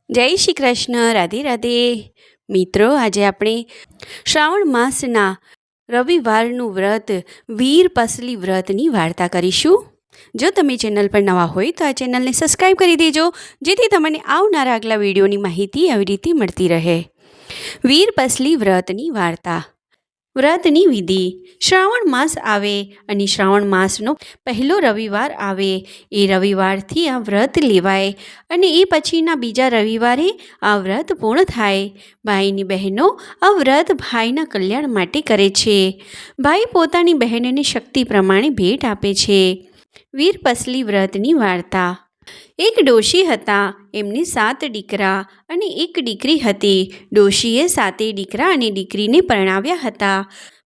જય શ્રી કૃષ્ણ, રાધે રાધે. મિત્રો, આજે આપણે શ્રાવણ માસના રવિવારનું વ્રત વીરપસલી વ્રતની વાર્તા કરીશું. જો તમે ચેનલ પર નવા હોય તો આ ચેનલને સબસ્ક્રાઈબ કરી દેજો, જેથી તમને આવનારા આગલા વિડીયોની માહિતી આવી રીતે મળતી રહે. વીરપસલી વ્રતની વાર્તા. વ્રતની વિધિ. શ્રાવણ માસ આવે અને શ્રાવણ માસનો પહેલો રવિવાર આવે એ રવિવારથી આ વ્રત લેવાય અને એ પછીના બીજા રવિવારે આ વ્રત પૂર્ણ થાય. ભાઈની બહેનો આ વ્રત ભાઈના કલ્યાણ માટે કરે છે. ભાઈ પોતાની બહેનને શક્તિ પ્રમાણે ભેટ આપે છે. વીરપસલી વ્રતની વાર્તા. એક ડોશી હતા. એમને 7 દીકરા અને 1 દીકરી હતી. ડોશીએ 7 દીકરા અને દીકરીને પરણાવ્યા હતા,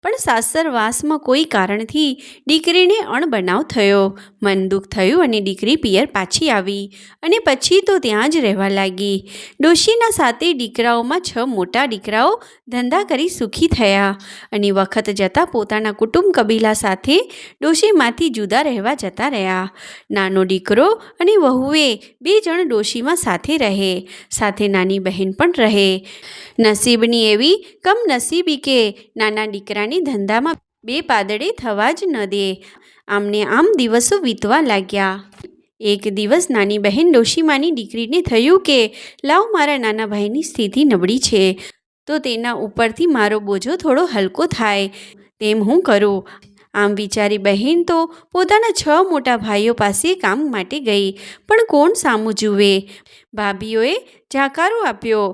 પણ સાસરવાસમાં કોઈ કારણથી દીકરીને અણબનાવ થયો. મન દુઃખ થયું અને દીકરી પિયર પાછી આવી અને પછી તો ત્યાં જ રહેવા લાગી. ડોશીના 7 દીકરાઓમાં 6 મોટા દીકરાઓ ધંધા કરી સુખી થયા અને વખત જતાં પોતાના કુટુંબ કબીલા સાથે ડોશીમાંથી જુદા રહેવા જતા રહ્યા. નાનો દીકરો અને વહુએ 2 જણ ડોશીમાં સાથે રહે, સાથે નાની બહેન પણ રહે. નસીબની એવી કમનસીબી કે નાના દીકરાની ધંધામાં 2 પાદડે થવા જ ન દે. આમને આમ દિવસો વીતવા લાગ્યા. એક દિવસ નાની બહેન ડોશીમાની દીકરીને થયું કે લાવ, મારા નાના ભાઈની સ્થિતિ નબળી છે તો તેના ઉપરથી મારો બોજો થોડો હલકો થાય તેમ હું કરું. આમ વિચારી બહેન તો પોતાના 6 મોટા ભાઈઓ પાસે કામ માટે ગઈ, પણ કોણ સામું જુએ. ભાભીઓએ જાકારો આપ્યો,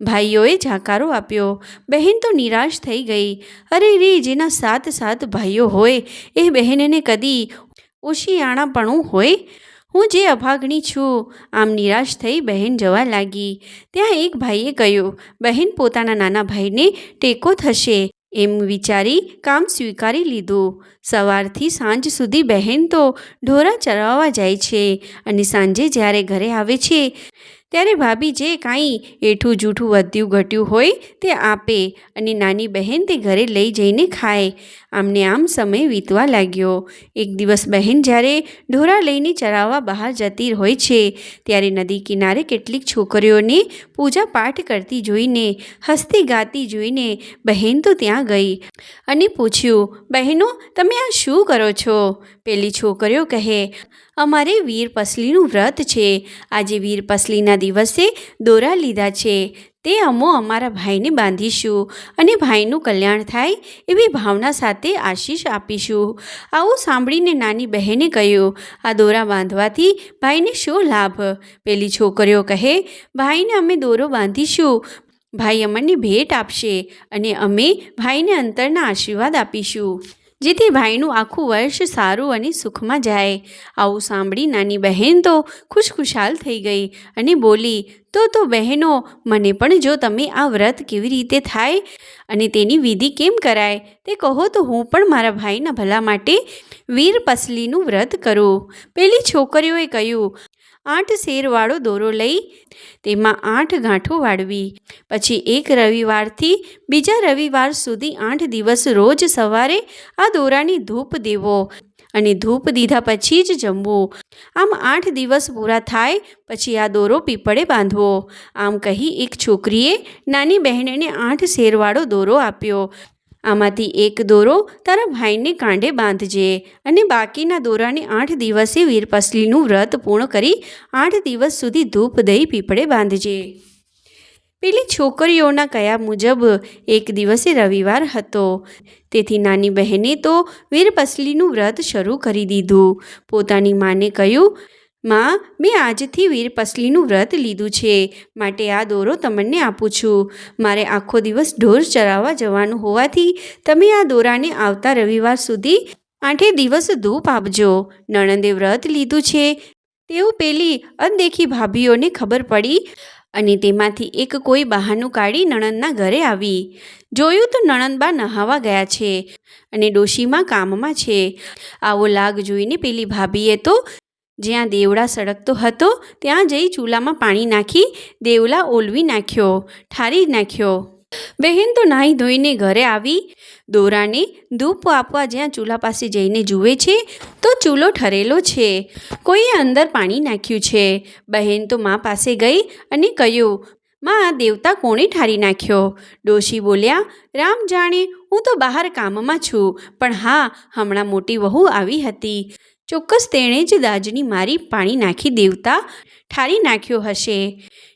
ભાઈઓએ જાકારો આપ્યો. બહેન તો નિરાશ થઈ ગઈ. અરે રે, જેના 7 ભાઈઓ હોય એ બહેનને કદી ઓશિયાણાપણું હોય? હું જે અભાગણી છું. આમ નિરાશ થઈ બહેન જવા લાગી. ત્યાં એક ભાઈએ કહ્યું, બહેન પોતાના નાના ભાઈને ટેકો થશે એમ વિચારી કામ સ્વીકારી લીધું. સવારથી સાંજ સુધી બહેન તો ઢોરા ચરાવવા જાય છે અને સાંજે જ્યારે ઘરે આવે છે ત્યારે ભાભી જે કાંઈ એઠું જૂઠું વધ્યું ઘટ્યું હોય તે આપે અને નાની બહેન તે ઘરે લઈ જઈને ખાય. આમને આમ સમય વીતવા લાગ્યો. એક દિવસ બહેન જ્યારે ઢોરા લઈને ચરાવવા બહાર જતી હોય છે ત્યારે નદી કિનારે કેટલીક છોકરીઓને પૂજા પાઠ કરતી જોઈને, હસતી ગાતી જોઈને બહેન તો ત્યાં ગઈ અને પૂછ્યું, બહેનો, તમે આ શું કરો છો? પેલી છોકરીઓ કહે, અમારે વીરપસલીનું વ્રત છે. આજે વીરપસલીના દિવસે દોરા લીધા છે, તે અમો અમારા ભાઈને બાંધીશું અને ભાઈનું કલ્યાણ થાય એવી ભાવના સાથે આશીષ આપીશું. આવું સાંભળીને નાની બહેને કહ્યું, આ દોરા બાંધવાથી ભાઈને શું લાભ? પેલી છોકરીઓ કહે, ભાઈને અમે દોરો બાંધીશું, ભાઈ અમને ભેટ આપશે અને અમે ભાઈને અંતરના આશીર્વાદ આપીશું, જેથી ભાઈનું આખું વર્ષ સારું અને સુખમાં જાય. આવું સાંભળી નાની બહેન તો ખુશખુશાલ થઈ ગઈ અને બોલી, તો બહેનો, મને પણ જો તમે આ વ્રત કેવી રીતે થાય અને તેની વિધિ કેમ કરાય તે કહો તો હું પણ મારા ભાઈના ભલા માટે વીરપસલીનું વ્રત કરું. પેલી છોકરીઓએ કહ્યું, 8 શેરવાળો દોરો લઈ તેમાં 8 ગાંઠો વાળવી. પછી એક રવિવારથી બીજા રવિવાર સુધી 8 દિવસ રોજ સવારે આ દોરાની ધૂપ દેવો અને ધૂપ દીધા પછી જ જમવું. આમ 8 દિવસ પૂરા થાય પછી આ દોરો પીપળે બાંધવો. આમ કહી એક છોકરીએ નાની બહેનને 8 શેરવાળો દોરો આપ્યો. આમાંથી એક દોરો તારા ભાઈને કાંડે બાંધજે અને બાકીના દોરાને 8 દિવસે વીરપસલીનું વ્રત પૂર્ણ કરી 8 દિવસ સુધી ધૂપ દઈ પીપળે બાંધજે. પેલી છોકરીઓના કયા મુજબ એક દિવસે રવિવાર હતો, તેથી નાની બહેને તો વીરપસલીનું વ્રત શરૂ કરી દીધું. પોતાની માને કહ્યું, માં, મેં આજથી વીરપસલીનું વ્રત લીધું છે, માટે આ દોરો તમને આપું છું. મારે આખો દિવસ ઢોર ચરાવવા જવાનું હોવાથી તમે આ દોરાને આવતા રવિવાર સુધી 8 દિવસ ધૂપ આપજો. નણંદે વ્રત લીધું છે તેવું પેલી અનદેખી ભાભીઓને ખબર પડી અને તેમાંથી એક કોઈ બહાનું કાઢી નણંદના ઘરે આવી. જોયું તો નણંદબા નહાવા ગયા છે અને ડોશીમાં કામમાં છે. આવો લાગ જોઈને પેલી ભાભીએ તો જ્યાં દેવડા સળગતો હતો ત્યાં જઈ ચૂલામાં પાણી નાખી દેવલા ઓલવી નાખ્યો, ઠારી નાખ્યો. બહેન તો નાહી ધોઈને ઘરે આવી દોરાને ધૂપ આપવા જ્યાં ચૂલા પાસે જઈને જુએ છે તો ચૂલો ઠરેલો છે, કોઈએ અંદર પાણી નાખ્યું છે. બહેન તો મા પાસે ગઈ અને કહ્યું, માં, આ દેવતા કોણે ઠારી નાખ્યો? ડોશી બોલ્યા, રામ જાણે, હું તો બહાર કામમાં છું, પણ હા, હમણાં મોટી વહુ આવી હતી, ચોક્કસ તેણે જ દાજની મારી પાણી નાખી દેવતા ઠારી નાખ્યો હશે.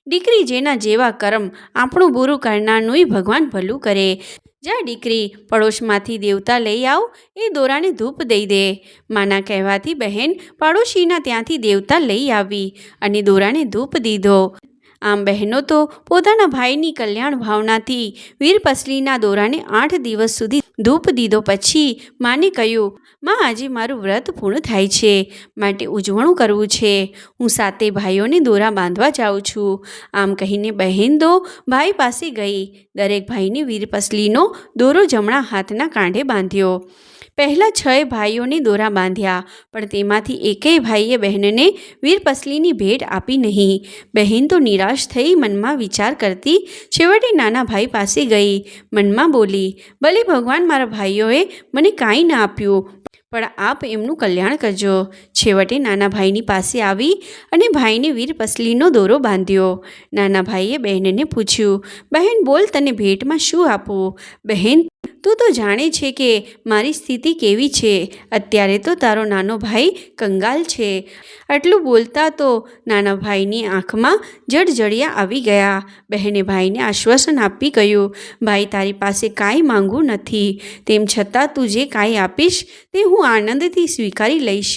દીકરી, જેના જેવા કર્મ, આપણું બુરું કરનારનુંય ભગવાન ભલું કરે. જા દીકરી, પડોશમાંથી દેવતા લઈ આવ, એ દોરાને ધૂપ દઈ દે. માના કહેવાથી બહેન પાડોશીના ત્યાંથી દેવતા લઈ આવી અને દોરાને ધૂપ દીધો. આમ બહેનો તો પોતાના ભાઈની કલ્યાણ ભાવનાથી વીરપસલીના દોરાને 8 દિવસ સુધી ધૂપ દીધો. પછી માને કહ્યું, માં, આજે મારું વ્રત પૂર્ણ થાય છે, માટે ઉજવણું કરવું છે. હું 7 ભાઈઓને દોરા બાંધવા જાઉં છું. આમ કહીને બહેન તો ભાઈ પાસે ગઈ. દરેક ભાઈને વીરપસલીનો દોરો જમણા હાથના કાંઠે બાંધ્યો. પહેલાં 6 ભાઈઓને દોરા બાંધ્યા, પણ તેમાંથી એકેય ભાઈએ બહેનને વીરપસલીની ભેટ આપી નહીં. બહેન તો નિરાશ થઈ મનમાં વિચાર કરતી છેવટે નાના ભાઈ પાસે ગઈ. મનમાં બોલી, ભલે ભગવાન મારા ભાઈઓએ મને કાંઈ ના આપ્યું, પણ આપ એમનું કલ્યાણ કરજો. છેવટે નાના ભાઈની પાસે આવી અને ભાઈને વીરપસલીનો દોરો બાંધ્યો. નાના ભાઈએ બહેનને પૂછ્યું, બહેન બોલ, તને ભેટમાં શું આપું? બહેન, તું તો જાણે છે કે મારી સ્થિતિ કેવી છે. અત્યારે તો તારો નાનો ભાઈ કંગાલ છે. આટલું બોલતા તો નાના ભાઈની આંખમાં જળજળિયા આવી ગયા. બહેને ભાઈને આશ્વાસન આપી કહ્યું, ભાઈ, તારી પાસે કાંઈ માંગવું નથી, તેમ છતાં તું જે કાંઈ આપીશ તે હું આનંદથી સ્વીકારી લઈશ.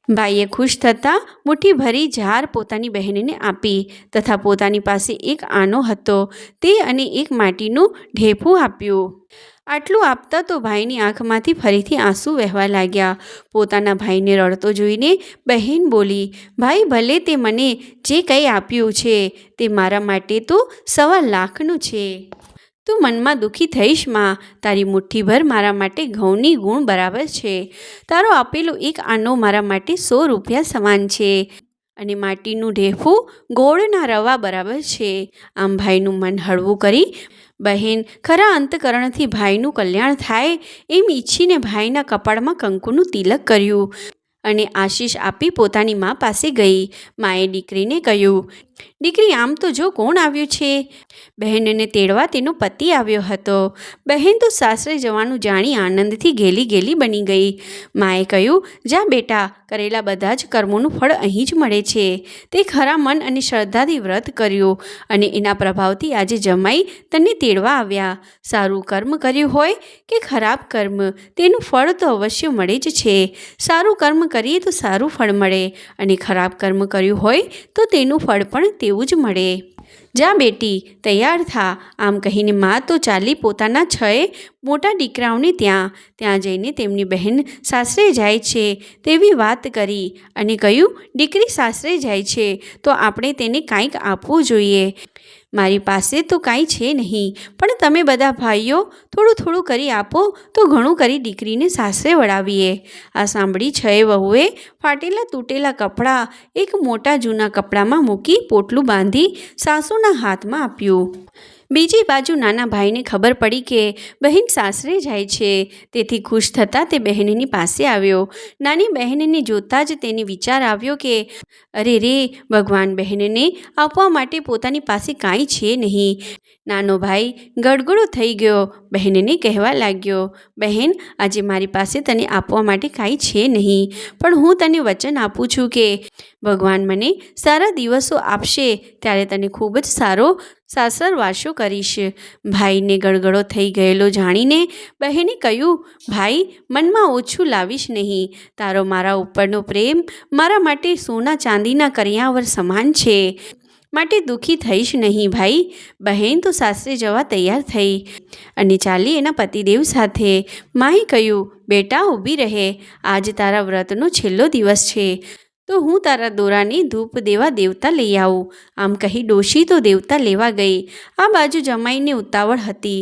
ભાઈએ ખુશ થતાં મુઠ્ઠી ભરી ઝાર પોતાની બહેનને આપી તથા પોતાની પાસે એક આનો હતો તે અને એક માટીનું ઢેફું આપ્યું. આટલું આપતા તો ભાઈની આંખમાંથી ફરીથી આંસુ વહેવા લાગ્યા. પોતાના ભાઈને રડતો જોઈને બહેન બોલી, ભાઈ, ભલે તે મને જે કંઈ આપ્યું છે તે મારા માટે તો 1.25 લાખનું છે. તું મનમાં દુઃખી થઈશ માં, તારી મુઠ્ઠીભર મારા માટે ઘઉંની ગુણ બરાબર છે. તારો આપેલો એક આનો મારા માટે 100 રૂપિયા સમાન છે અને માટીનું ઢેફું ગોળના રવા બરાબર છે. આમ ભાઈનું મન હળવું કરી બહેન ખરા અંતકરણથી ભાઈનું કલ્યાણ થાય એમ ઈચ્છીને ભાઈના કપાળમાં કંકુનું તિલક કર્યું અને આશીષ આપી પોતાની મા પાસે ગઈ. માએ દીકરીને કહ્યું, દીકરી, આમ તો જો કોણ આવ્યું છે. બહેનને તેડવા તેનો પતિ આવ્યો હતો. બહેન તો સાસરે જવાનું જાણી આનંદથી ગેલી ગેલી બની ગઈ. માએ કહ્યું, જા બેટા, કરેલા બધા જ કર્મોનું ફળ અહીં જ મળે છે. તે ખરા મન અને શ્રદ્ધાથી વ્રત કર્યું અને એના પ્રભાવથી આજે જમાઈ તને તેડવા આવ્યા. સારું કર્મ કર્યું હોય કે ખરાબ કર્મ, તેનું ફળ તો અવશ્ય મળે જ છે. સારું કર્મ કરીએ તો સારું ફળ મળે અને ખરાબ કર્મ કર્યું હોય તો તેનું ફળ પણ તેવું જ મળે. જા બેટી, તૈયાર થા. આમ કહીને મા તો ચાલી પોતાના 6 મોટા દીકરાઓને ત્યાં જઈને તેમની બહેન સાસરે જાય છે તેવી વાત કરી અને કહ્યું, દીકરી સાસરે જાય છે તો આપણે તેને કાંઈક આપવું જોઈએ. મારી પાસે તો કાંઈ છે નહીં, પણ તમે બધા ભાઈઓ થોડું થોડું કરી આપો તો ઘણું કરી દીકરીને સાસરે વળાવીએ. આ સાંભળી 6 વહુએ ફાટેલા તૂટેલા કપડાં એક મોટા જૂના કપડામાં મૂકી પોટલું બાંધી સાસુના હાથમાં આપ્યું. બીજી બાજુ નાના ભાઈને ખબર પડી કે બહેન સાસરે જાય છે, તેથી ખુશ થતાં તે બહેનની પાસે આવ્યો. નાની બહેનને જોતાં જ તેને વિચાર આવ્યો કે અરે રે, ભગવાન બહેનને આપવા માટે પોતાની પાસે કાંઈ છે નહીં. નાનો ભાઈ ગડગડો થઈ ગયો. બહેનને કહેવા લાગ્યો, બહેન, આજે મારી પાસે તને આપવા માટે કાંઈ છે નહીં, પણ હું તને વચન આપું છું કે ભગવાન મને સારા દિવસો આપશે ત્યારે તને ખૂબ જ સારો સાસરવાસો કરીશ. ભાઈને ગડગડો થઈ ગયેલો જાણીને બહેને કહ્યું, ભાઈ, મનમાં ઓછું લાવીશ નહીં. તારો મારા ઉપરનો પ્રેમ મારા માટે સોના ચાંદીના કરિયાવર સમાન છે, માટે દુઃખી થઈશ નહીં ભાઈ. બહેન તો સાસરે જવા તૈયાર થઈ અને ચાલી એના પતિદેવ સાથે. માએ કહ્યું, બેટા, ઊભી રહે, આજ તારા વ્રતનો છેલ્લો દિવસ છે. તો હું તારા દોરાને ધૂપ દેવા દેવતા લઈ આવું. આમ કહી ડોશી તો દેવતા લેવા ગઈ. આ બાજુ જમાઈને ઉતાવળ હતી,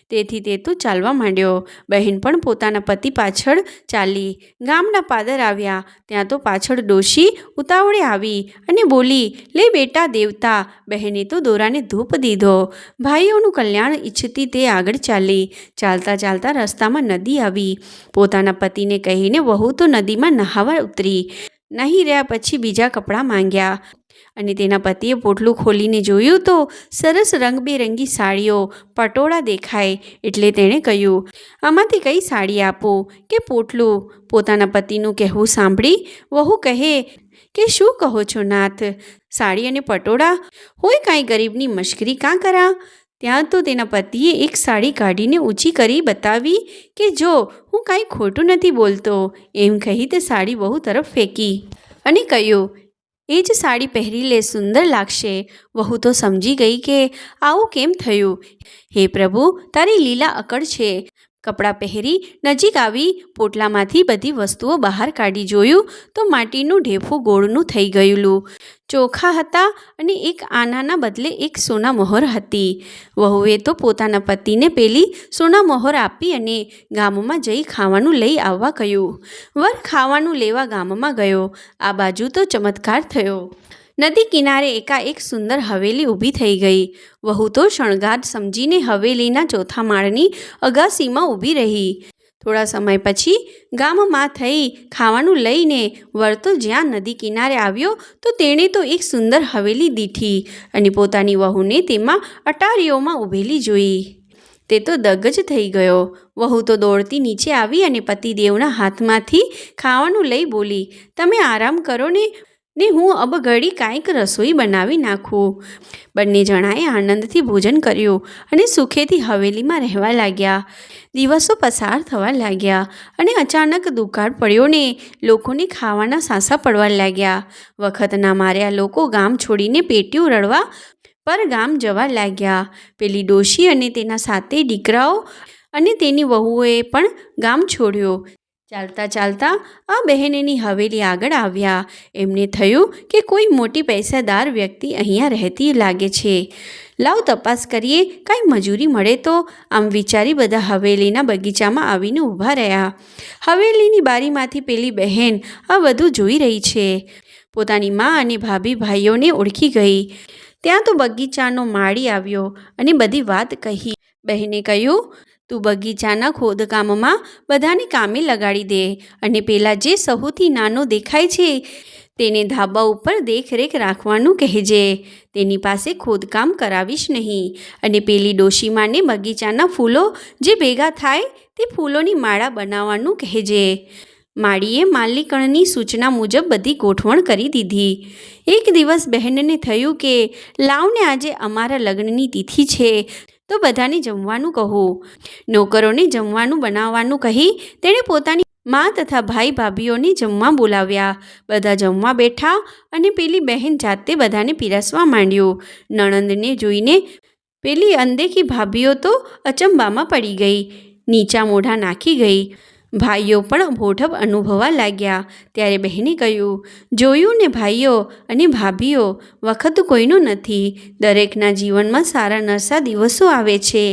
તેથી તે તો ચાલવા માંડ્યો. બહેન પણ પોતાના પતિ પાછળ ચાલી. ગામના પાદર આવ્યા ત્યાં તો પાછળ ડોશી ઉતાવળે આવી અને બોલી, લે બેટા દેવતા. બહેને તો દોરાને ધૂપ દીધો. ભાઈઓનું કલ્યાણ ઈચ્છતી તે આગળ ચાલી. ચાલતા ચાલતા રસ્તામાં નદી આવી. પોતાના પતિને કહીને વહુ તો નદીમાં નહાવા ઉતરી. નહીં રહ્યા પછી બીજા કપડાં માંગ્યા અને તેના પતિએ પોટલું ખોલીને જોયું તો સરસ રંગબેરંગી સાડીઓ, પટોળા દેખાય. એટલે તેણે કહ્યું, આમાંથી કઈ સાડી આપો કે પોટલું? પોતાના પતિનું કહેવું સાંભળી વહુ કહે કે શું કહો છો નાથ? સાડી અને પટોળા હોય કાંઈ ગરીબની મશ્કરી કાં કરા? ત્યાં તો તેના પતિએ એક સાડી કાઢીને ઊંચી કરી બતાવી કે જો હું કાંઈ ખોટું નથી બોલતો. એમ કહી તે સાડી વહુ તરફ ફેંકી અને કહ્યું, એ જ સાડી પહેરી લે, સુંદર લાગશે. વહુ તો સમજી ગઈ કે આવું કેમ થયું. હે પ્રભુ, તારી લીલા અકળ છે. કપડાં પહેરી નજીક આવી પોટલામાંથી બધી વસ્તુઓ બહાર કાઢી જોયું તો માટીનું ઢેફું ગોળનું થઈ ગયેલું ચોખા હતા અને એક આનાના બદલે એક સોના મહોર હતી. વહુએ તો પોતાના પતિને પેલી સોના મહોર આપી અને ગામમાં જઈ ખાવાનું લઈ આવવા કહ્યું. વર ખાવાનું લેવા ગામમાં ગયો. આ બાજુ તો ચમત્કાર થયો. નદી કિનારે એકાએક સુંદર હવેલી ઊભી થઈ ગઈ. વહુ તો શણગાર સમજીને હવેલીના ચોથા માળની અગાસીમાં ઊભી રહી. થોડા સમય પછી ગામમાં થઈ ખાવાનું લઈને વર તો જ્યાં નદી કિનારે આવ્યો તો તેણે તો એક સુંદર હવેલી દીઠી અને પોતાની વહુને તેમાં અટારીઓમાં ઊભેલી જોઈ. તે તો દગ્ગ જ થઈ ગયો. વહુ તો દોડતી નીચે આવી અને પતિદેવના હાથમાંથી ખાવાનું લઈ બોલી, તમે આરામ કરો ને હું અબ ઘડી કાંઈક રસોઈ બનાવી નાખું. બંને જણાએ આનંદથી ભોજન કર્યું અને સુખેથી હવેલીમાં રહેવા લાગ્યા. દિવસો પસાર થવા લાગ્યા અને અચાનક દુકાળ પડ્યો ને લોકોને ખાવાના સાંસા પડવા લાગ્યા. વખતના માર્યા લોકો ગામ છોડીને પેટીઓ રડવા પર ગામ જવા લાગ્યા. પેલી ડોશી અને તેના 7 દીકરાઓ અને તેની વહુઓએ પણ ગામ છોડ્યો. ચાલતા ચાલતા આ બહેનની હવેલી આગળ આવ્યા. એમને થયું કે કોઈ મોટી પૈસાદાર વ્યક્તિ અહીંયા રહેતી લાગે છે. લાવ તપાસ કરીએ, કાંઈ મજૂરી મળે તો. આમ વિચારી બધા હવેલીના બગીચામાં આવીને ઊભા રહ્યા. હવેલીની બારીમાંથી પેલી બહેન આ બધું જોઈ રહી છે. પોતાની મા અને ભાભી ભાઈઓને ઓળખી ગઈ. ત્યાં તો બગીચાનો માળી આવ્યો અને બધી વાત કહી. બહેને કહ્યું, તું બગીચાના ખોદકામમાં બધાને કામે લગાડી દે અને પેલા જે સૌથી નાનો દેખાય છે તેને ધાબા ઉપર દેખરેખ રાખવાનું કહેજે. તેની પાસે ખોદકામ કરાવીશ નહીં. અને પેલી ડોશીમાને બગીચાના ફૂલો જે ભેગા થાય તે ફૂલોની માળા બનાવવાનું કહેજે. માળીએ માલિકણની સૂચના મુજબ બધી ગોઠવણ કરી દીધી. એક દિવસ બહેનને થયું કે લાવને આજે અમારા લગ્નની તિથિ છે તો બધાને જમવાનું કહું. નોકરોને જમવાનું બનાવવાનું કહી તેણે પોતાની મા તથા ભાઈ ભાભીઓને જમવા બોલાવ્યા. બધા જમવા બેઠા અને પેલી બહેન જાતે બધાને પીરસવા માંડ્યું. નણંદને જોઈને પેલી અનદેખી ભાભીઓ તો અચંબામાં પડી ગઈ, નીચા મોઢા નાખી ગઈ. ભાઈઓ પણ ભોઢબ અનુભવવા લાગ્યા. ત્યારે બહેને કહ્યું, જોયું ને ભાઈઓ અને ભાભીઓ, વખત કોઈનો નથી. દરેકના જીવનમાં સારા નરસા દિવસો આવે છે,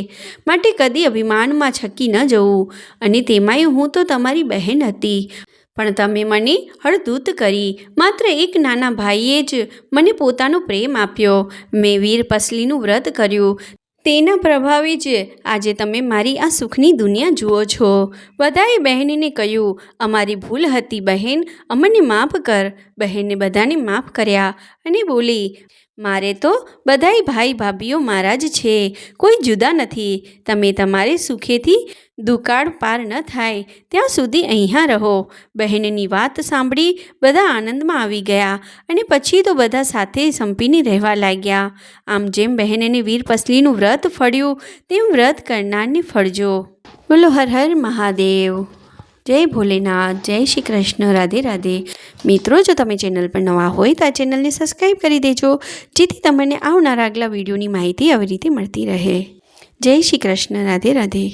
માટે કદી અભિમાનમાં છકી ન જવું. અને તેમાંય હું તો તમારી બહેન હતી, પણ તમે મને હળદૂત કરી. માત્ર એક નાના ભાઈએ જ મને પોતાનો પ્રેમ આપ્યો. મેં વીર પસલીનું વ્રત કર્યું. તેના પ્રભાવે જ આજે તમે મારી આ સુખની દુનિયા જુઓ છો. બધાએ બહેનને કહ્યું, અમારી ભૂલ હતી બહેન, અમને માફ કર. બહેને બધાને માફ કર્યા અને બોલી, મારે તો બધાય ભાઈ ભાભીઓ મારા જ છે, કોઈ જુદા નથી. તમે તમારે સુખેથી દુકાળ પાર ન થાય ત્યાં સુધી અહીંયા રહો. બહેનની વાત સાંભળી બધા આનંદમાં આવી ગયા અને પછી તો બધા સાથે સંપીને રહેવા લાગ્યા. આમ જેમ બહેનને વીર પસલીનું વ્રત ફળ્યું તેમ વ્રત કરનારને ફળજો. બોલો હર હર મહાદેવ. જય ભોલેનાથ. જય શ્રી કૃષ્ણ. રાધે રાધે. મિત્રો, જો તમે ચેનલ પર નવા હોય તો આ ચેનલને સબસ્ક્રાઈબ કરી દેજો, જેથી તમને આવનારા આગલા વિડીયોની માહિતી આવી રીતે મળતી રહે. જય શ્રી કૃષ્ણ. રાધે રાધે.